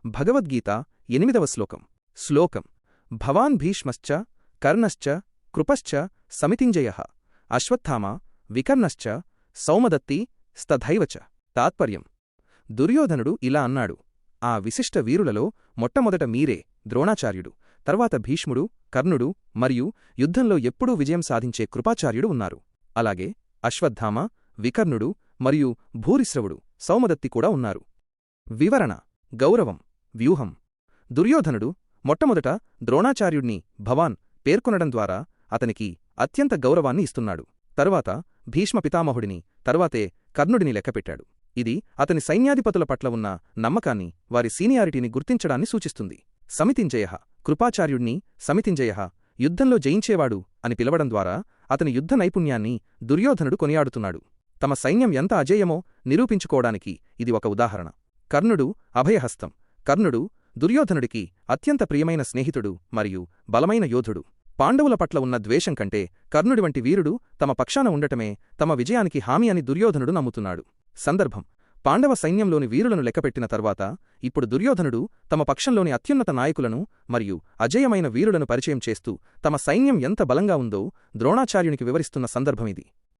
భగవద్గీత 8వ శ్లోకం. శ్లోకం. భవాన్ భీష్మశ్చ కర్ణశ్చ కృపశ్చ సమితింజయః అశ్వత్థామా వికర్ణశ్చ సౌమదత్తి స్తథైవచ. తాత్పర్యం. దుర్యోధనుడు ఇలా అన్నాడు: ఆ విశిష్ట వీరులలో మొట్టమొదట మీరే, ద్రోణాచార్యుడు, తర్వాత భీష్ముడు, కర్ణుడు మరియు యుద్ధంలో ఎప్పుడూ విజయం సాధించే కృపాచార్యుడు ఉన్నారు. అలాగే అశ్వత్థామ, వికర్ణుడు మరియు భూరిశ్రవుడు, సౌమదత్తి కూడా ఉన్నారు. వివరణ. గౌరవం, వ్యూహం. దుర్యోధనుడు మొట్టమొదట ద్రోణాచార్యుణ్ణి భవాన్ పేర్కొనడం ద్వారా అతనికి అత్యంత గౌరవాన్ని ఇస్తున్నాడు. తరువాత భీష్మ పితామహుడిని, తర్వాతే కర్ణుడిని లెక్కపెట్టాడు. ఇది అతని సైన్యాధిపతుల పట్ల ఉన్న నమ్మకాన్ని, వారి సీనియారిటీని గుర్తించడాన్ని సూచిస్తుంది. సమితింజయః, కృపాచార్యుణ్ణి సమితింజయః, యుద్ధంలో జయించేవాడు అని పిలవడం ద్వారా అతని యుద్ధ నైపుణ్యాన్ని దుర్యోధనుడు కొనియాడుతున్నాడు. తమ సైన్యం ఎంత అజేయమో నిరూపించుకోవడానికి ఇది ఒక ఉదాహరణ. కర్ణుడు అభయహస్తం. కర్ణుడు దుర్యోధనుడికి అత్యంత ప్రియమైన స్నేహితుడు మరియు బలమైన యోధుడు. పాండవుల పట్ల ఉన్న ద్వేషం కంటే కర్ణుడి వంటి వీరుడు తమ పక్షాన ఉండటమే తమ విజయానికి హామీ అని దుర్యోధనుడు నమ్ముతున్నాడు. సందర్భం. పాండవ సైన్యంలోని వీరులను లెక్కపెట్టిన తర్వాత ఇప్పుడు దుర్యోధనుడు తమ పక్షంలోని అత్యున్నత నాయకులను మరియు అజేయమైన వీరులను పరిచయం చేస్తూ తమ సైన్యం ఎంత బలంగా ఉందో ద్రోణాచార్యునికి వివరిస్తున్న సందర్భమిది.